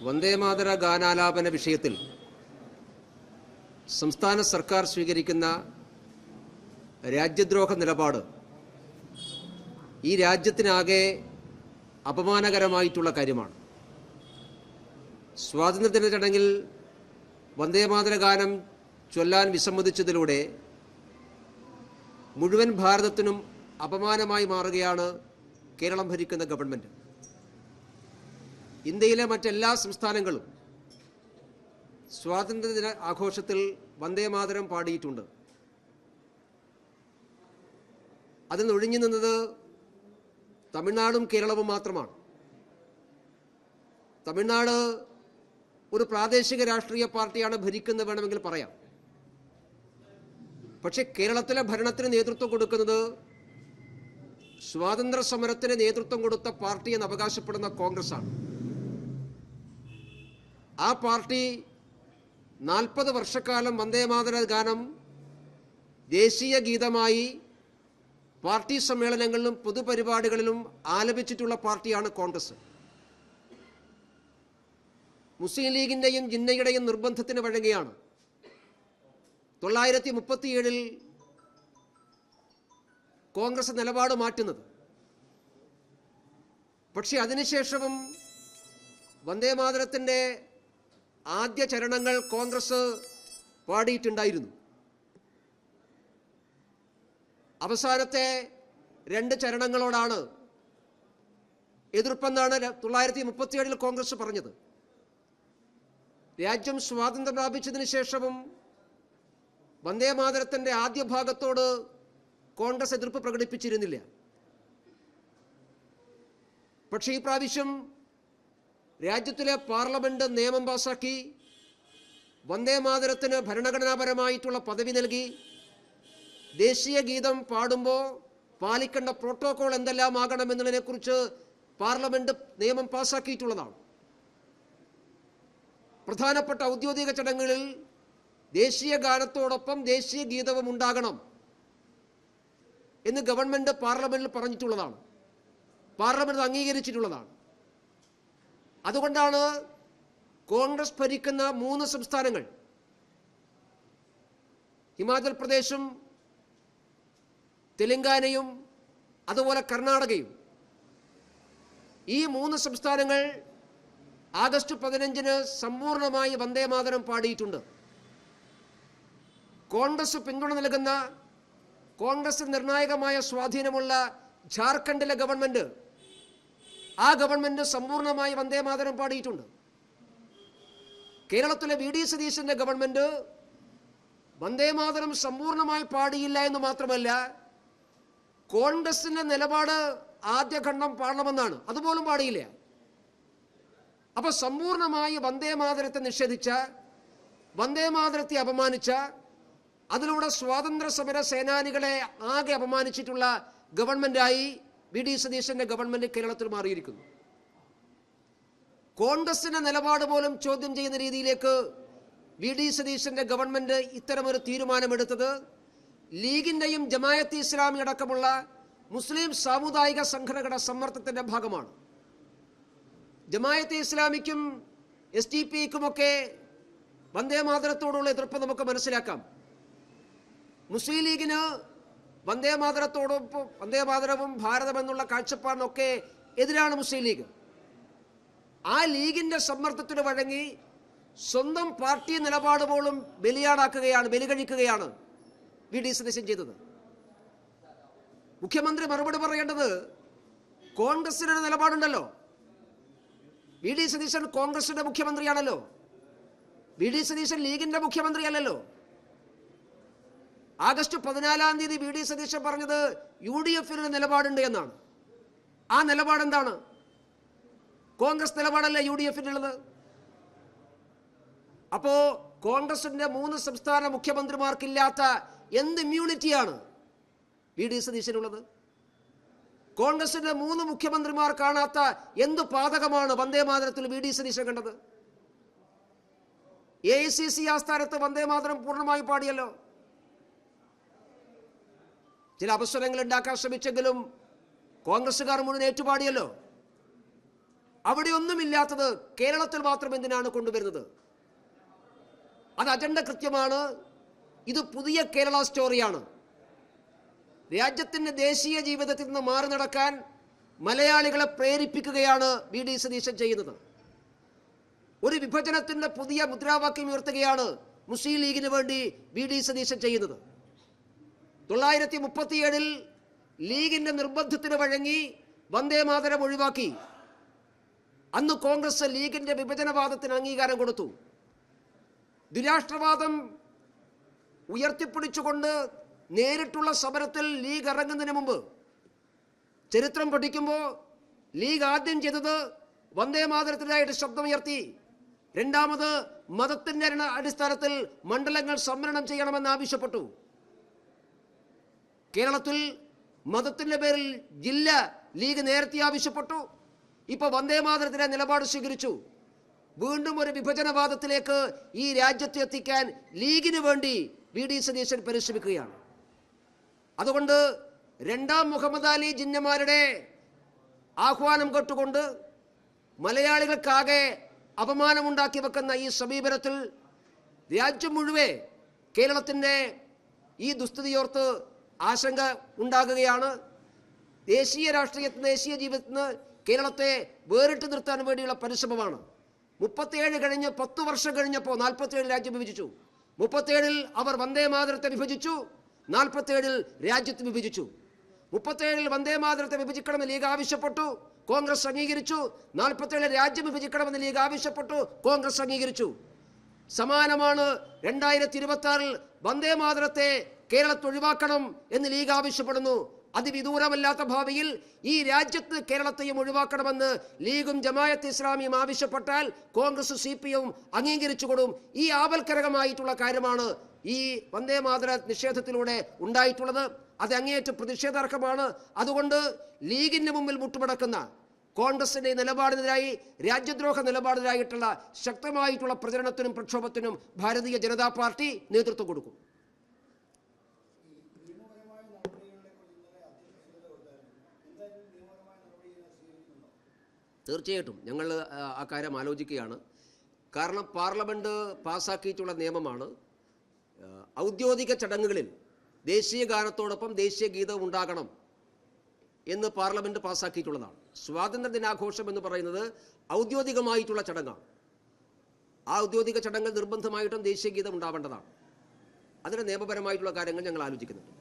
വന്ദേമാതര ഗാനാലാപന വിഷയത്തിൽ സംസ്ഥാന സർക്കാർ സ്വീകരിക്കുന്ന രാജ്യദ്രോഹ നിലപാട് ഈ രാജ്യത്തിനാകെ അപമാനകരമായിട്ടുള്ള കാര്യമാണ്. സ്വാതന്ത്ര്യദിന ചടങ്ങിൽ വന്ദേമാതര ഗാനം ചൊല്ലാൻ വിസമ്മതിച്ചതിലൂടെ മുഴുവൻ ഭാരതത്തിനും അപമാനമായി മാറുകയാണ് കേരളം ഭരിക്കുന്ന ഗവൺമെൻറ്. ഇന്ത്യയിലെ മറ്റെല്ലാ സംസ്ഥാനങ്ങളും സ്വാതന്ത്ര്യദിന ആഘോഷത്തിൽ വന്ദേമാതരം പാടിയിട്ടുണ്ട്. അതിൽ ഒഴിഞ്ഞു നിന്നത് തമിഴ്നാടും കേരളവും മാത്രമാണ്. തമിഴ്നാട് ഒരു പ്രാദേശിക രാഷ്ട്രീയ പാർട്ടിയാണ് ഭരിക്കുന്നത് വേണമെങ്കിൽ പറയാം. പക്ഷേ കേരളത്തിലെ ഭരണത്തിന് നേതൃത്വം കൊടുക്കുന്നത് സ്വാതന്ത്ര്യ സമരത്തിന് നേതൃത്വം കൊടുത്ത പാർട്ടി എന്ന് അവകാശപ്പെടുന്ന കോൺഗ്രസ് ആണ്. ആ പാർട്ടി 40 വർഷക്കാലം വന്ദേമാതര ഗാനം ദേശീയ ഗീതമായി പാർട്ടി സമ്മേളനങ്ങളിലും പൊതുപരിപാടികളിലും ആലപിച്ചിട്ടുള്ള പാർട്ടിയാണ് കോൺഗ്രസ്. മുസ്ലിം ലീഗിൻ്റെയും ജിന്നയുടെയും നിർബന്ധത്തിന് വഴങ്ങിയാണ് 1937 കോൺഗ്രസ് നിലപാട് മാറ്റുന്നത്. പക്ഷേ അതിനുശേഷവും വന്ദേമാതരത്തിൻ്റെ ആദ്യ ചരണങ്ങൾ കോൺഗ്രസ് പാടിയിട്ടുണ്ടായിരുന്നു. അവസാനത്തെ 2 ചരണങ്ങളോടാണ് എതിർപ്പെന്നാണ് 1937 കോൺഗ്രസ് പറഞ്ഞത്. രാജ്യം സ്വാതന്ത്ര്യം പ്രാപിച്ചതിന് ശേഷവും വന്ദേമാതരത്തിൻ്റെ ആദ്യ ഭാഗത്തോട് കോൺഗ്രസ് എതിർപ്പ് പ്രകടിപ്പിച്ചിരുന്നില്ല. പക്ഷേ ഈ പ്രാവശ്യം രാജ്യത്തിലെ പാർലമെന്റ് നിയമം പാസാക്കി വന്ദേമാതരത്തിന് ഭരണഘടനാപരമായിട്ടുള്ള പദവി നൽകി ദേശീയ ഗീതം പാടുമ്പോൾ പാലിക്കേണ്ട പ്രോട്ടോകോൾ എന്തെല്ലാം ആകണമെന്നതിനെക്കുറിച്ച് പാർലമെന്റ് നിയമം പാസാക്കിയിട്ടുള്ളതാണ്. പ്രധാനപ്പെട്ട ഔദ്യോഗിക ചടങ്ങുകളിൽ ദേശീയ ഗാനത്തോടൊപ്പം ദേശീയ ഗീതവും ഉണ്ടാകണം എന്ന് ഗവൺമെന്റ് പാർലമെന്റിൽ പറഞ്ഞിട്ടുള്ളതാണ്. പാർലമെന്റ് അംഗീകരിച്ചിട്ടുള്ളതാണ്. അതുകൊണ്ടാണ് കോൺഗ്രസ് ഭരിക്കുന്ന 3 സംസ്ഥാനങ്ങൾ, ഹിമാചൽ പ്രദേശും തെലങ്കാനയും അതുപോലെ കർണാടകയും, ഈ 3 സംസ്ഥാനങ്ങൾ ആഗസ്റ്റ് 15 സമ്പൂർണമായി വന്ദേമാതരം പാടിയിട്ടുണ്ട്. കോൺഗ്രസ് പിന്തുണ നൽകുന്ന, കോൺഗ്രസ് നിർണായകമായ സ്വാധീനമുള്ള ജാർഖണ്ഡിലെ ഗവൺമെന്റ്, ആ ഗവൺമെന്റ് സമ്പൂർണമായി വന്ദേമാതരം പാടിയിട്ടുണ്ട്. കേരളത്തിലെ വി ഡി സതീശന്റെ ഗവൺമെന്റ് വന്ദേമാതരം സമ്പൂർണമായി പാടിയില്ല എന്ന് മാത്രമല്ല, കോൺഗ്രസിന്റെ നിലപാട് ആദ്യ ഖണ്ഡം പാടണമെന്നാണ്, അതുപോലും പാടിയില്ല. അപ്പൊ സമ്പൂർണമായി വന്ദേമാതരത്തെ നിഷേധിച്ച, വന്ദേമാതരത്തെ അപമാനിച്ച, അതിലൂടെ സ്വാതന്ത്ര്യ സമര സേനാനികളെ ആകെ അപമാനിച്ചിട്ടുള്ള ഗവൺമെന്റായി വി ഡി സതീശന്റെ ഗവൺമെന്റ് കേരളത്തിൽ മാറിയിരിക്കുന്നു. കോൺഗ്രസിന്റെ നിലപാട് പോലും ചോദ്യം ചെയ്യുന്ന രീതിയിലേക്ക് വി ഡി സതീശന്റെ ഗവൺമെന്റ് ഇത്തരമൊരു തീരുമാനമെടുത്തത് ലീഗിന്റെയും ജമായത്ത് ഇസ്ലാമി അടക്കമുള്ള മുസ്ലിം സാമുദായിക സംഘടനകളുടെ സമ്മർദ്ദത്തിന്റെ ഭാഗമാണ്. ജമായത്തെ ഇസ്ലാമിക്കും SDPക്കുമൊക്കെ വന്ദേമാതരത്തോടുള്ള എതിർപ്പ് നമുക്ക് മനസ്സിലാക്കാം. മുസ്ലിം ലീഗിന് വന്ദേമാതരത്തോടൊപ്പം, വന്ദേമാതരവും ഭാരതമെന്നുള്ള കാഴ്ചപ്പാടിനൊക്കെ എതിരാണ് മുസ്ലിം ലീഗ്. ആ ലീഗിന്റെ സമ്മർദ്ദത്തിന് വഴങ്ങി സ്വന്തം പാർട്ടി നിലപാട് പോലും ബലികഴിക്കുകയാണ് വി ഡി സതീശൻ ചെയ്തത്. മുഖ്യമന്ത്രി മറുപടി പറയേണ്ടത് കോൺഗ്രസിനൊരു നിലപാടുണ്ടല്ലോ. വി ഡി സതീശൻ കോൺഗ്രസിന്റെ മുഖ്യമന്ത്രിയാണല്ലോ. വി ഡി സതീശൻ ലീഗിന്റെ മുഖ്യമന്ത്രിയല്ലല്ലോ. ആഗസ്റ്റ് 14 വി ഡി സതീശൻ പറഞ്ഞത് UDFന് നിലപാടുണ്ട് എന്നാണ്. ആ നിലപാട് എന്താണ്? കോൺഗ്രസ് നിലപാടല്ല UDFനുള്ളത്. അപ്പോ കോൺഗ്രസിന്റെ 3 സംസ്ഥാന മുഖ്യമന്ത്രിമാർക്കില്ലാത്ത എന്ത് ഇമ്മ്യൂണിറ്റിയാണ് വി ഡി സതീശനുള്ളത്? കോൺഗ്രസിന്റെ 3 മുഖ്യമന്ത്രിമാർ കാണാത്ത എന്ത് പാതകമാണ് വന്ദേമാതരത്തിൽ വി ഡി സതീശൻ കണ്ടത്? AICC ആസ്ഥാനത്ത് വന്ദേമാതരം പൂർണ്ണമായി പാടിയല്ലോ. ചില അവസരങ്ങൾ ഉണ്ടാക്കാൻ ശ്രമിച്ചെങ്കിലും കോൺഗ്രസ്സുകാർ മുഴുവൻ ഏറ്റുപാടിയല്ലോ. അവിടെയൊന്നുമില്ലാത്തത് കേരളത്തിൽ മാത്രം എന്തിനാണ് കൊണ്ടുവരുന്നത്? അത് അജണ്ട കൃത്യമാണ്. ഇത് പുതിയ കേരള സ്റ്റോറിയാണ്. രാജ്യത്തിൻ്റെ ദേശീയ ജീവിതത്തിൽ നിന്ന് മാറി നടക്കാൻ മലയാളികളെ പ്രേരിപ്പിക്കുകയാണ് വി ഡി സതീശൻ ചെയ്യുന്നത്. ഒരു വിഭജനത്തിൻ്റെ പുതിയ മുദ്രാവാക്യം ഉയർത്തുകയാണ് മുസ്ലിം ലീഗിന് വേണ്ടി വി ഡി സതീശൻ ചെയ്യുന്നത്. 1937 ലീഗിൻ്റെ നിർബന്ധത്തിന് വഴങ്ങി വന്ദേമാതരം ഒഴിവാക്കി. അന്ന് കോൺഗ്രസ് ലീഗിൻ്റെ വിഭജനവാദത്തിന് അംഗീകാരം കൊടുത്തു. ദ്വിരാഷ്ട്രവാദം ഉയർത്തിപ്പിടിച്ചുകൊണ്ട് നേരിട്ടുള്ള സമരത്തിൽ ലീഗ് ഇറങ്ങുന്നതിന് മുമ്പ് ചരിത്രം പഠിക്കുമ്പോൾ ലീഗ് ആദ്യം ചെയ്തത് വന്ദേമാതരത്തിനായിട്ട് ശബ്ദമുയർത്തി. രണ്ടാമത് മതത്തിൻ്റെ അടിസ്ഥാനത്തിൽ മണ്ഡലങ്ങൾ സംവരണം ചെയ്യണമെന്ന് ആവശ്യപ്പെട്ടു. കേരളത്തിൽ മതത്തിൻ്റെ പേരിൽ ജില്ല ലീഗ് നേരത്തെ ആവശ്യപ്പെട്ടു. ഇപ്പോൾ വന്ദേമാതരത്തിൻ്റെ നിലപാട് സ്വീകരിച്ചു. വീണ്ടും ഒരു വിഭജനവാദത്തിലേക്ക് ഈ രാജ്യത്തെ എത്തിക്കാൻ ലീഗിന് വേണ്ടി വി ഡി സതീശൻ പരിശ്രമിക്കുകയാണ്. അതുകൊണ്ട് രണ്ടാം മുഹമ്മദ് അലി ജിന്നമാരുടെ ആഹ്വാനം കേട്ടുകൊണ്ട് മലയാളികൾക്കാകെ അപമാനമുണ്ടാക്കി വെക്കുന്ന ഈ സമീപനത്തിൽ രാജ്യം മുഴുവൻ കേരളത്തിൻ്റെ ഈ ദുസ്ഥിതിയോർത്ത് ആശങ്ക ഉണ്ടാകുകയാണ്. ദേശീയ രാഷ്ട്രീയത്തിൽ ദേശീയ ജീവിതത്തിന് കേരളത്തെ വേറിട്ട് നിർത്താൻ വേണ്ടിയുള്ള പരിശ്രമമാണ്. 37 കഴിഞ്ഞ് 10 വർഷം കഴിഞ്ഞപ്പോൾ 47 രാജ്യം വിഭജിച്ചു. 37 അവർ വന്ദേമാതരത്തെ വിഭജിച്ചു. 47 രാജ്യത്ത് വിഭജിച്ചു. 37 വന്ദേമാതരത്തെ വിഭജിക്കണമെന്ന് ലീഗ് ആവശ്യപ്പെട്ടു, കോൺഗ്രസ് അംഗീകരിച്ചു. 47 രാജ്യം വിഭജിക്കണമെന്ന് ലീഗ് ആവശ്യപ്പെട്ടു, കോൺഗ്രസ് അംഗീകരിച്ചു. സമാനമാണ് 2026 വന്ദേമാതരത്തെ കേരളത്തിൽ ഒഴിവാക്കണം എന്ന് ലീഗ് ആവശ്യപ്പെടുന്നു. അതിവിദൂരമല്ലാത്ത ഭാവിയിൽ ഈ രാജ്യത്ത് കേരളത്തെയും ഒഴിവാക്കണമെന്ന് ലീഗും ജമാഅത്ത് ഇസ്ലാമിയും ആവശ്യപ്പെട്ടാൽ കോൺഗ്രസ് CPM അംഗീകരിച്ചു കൊടുക്കും. ഈ ആപൽക്കരകമായിട്ടുള്ള കാര്യമാണ് ഈ വന്ദേമാതര നിഷേധത്തിലൂടെ ഉണ്ടായിട്ടുള്ളത്. അത് അങ്ങേയറ്റം പ്രതിഷേധാർഹമാണ്. അതുകൊണ്ട് ലീഗിന് മുമ്പിൽ മുട്ടുമടക്കുന്ന കോൺഗ്രസിൻ്റെ നിലപാടിനെതിരായി, രാജ്യദ്രോഹ നിലപാടിനെതിരായിട്ടുള്ള ശക്തമായിട്ടുള്ള പ്രചരണത്തിനും പ്രക്ഷോഭത്തിനും ഭാരതീയ ജനതാ പാർട്ടി നേതൃത്വം കൊടുക്കും. തീർച്ചയായിട്ടും ഞങ്ങൾ ആ കാര്യം ആലോചിക്കുകയാണ്. കാരണം പാർലമെൻറ്റ് പാസ്സാക്കിയിട്ടുള്ള നിയമമാണ് ഔദ്യോഗിക ചടങ്ങുകളിൽ ദേശീയ ഗാനത്തോടൊപ്പം ദേശീയ ഗീതം ഉണ്ടാകണം എന്ന് പാർലമെൻറ്റ് പാസ്സാക്കിയിട്ടുള്ളതാണ്. സ്വാതന്ത്ര്യ ദിനാഘോഷം എന്ന് പറയുന്നത് ഔദ്യോഗികമായിട്ടുള്ള ചടങ്ങാണ്. ആ ഔദ്യോഗിക ചടങ്ങിൽ നിർബന്ധമായിട്ടും ദേശീയ ഗീതം ഉണ്ടാവേണ്ടതാണ്. അതിന് നിയമപരമായിട്ടുള്ള കാര്യങ്ങൾ ഞങ്ങൾ ആലോചിക്കുന്നുണ്ട്.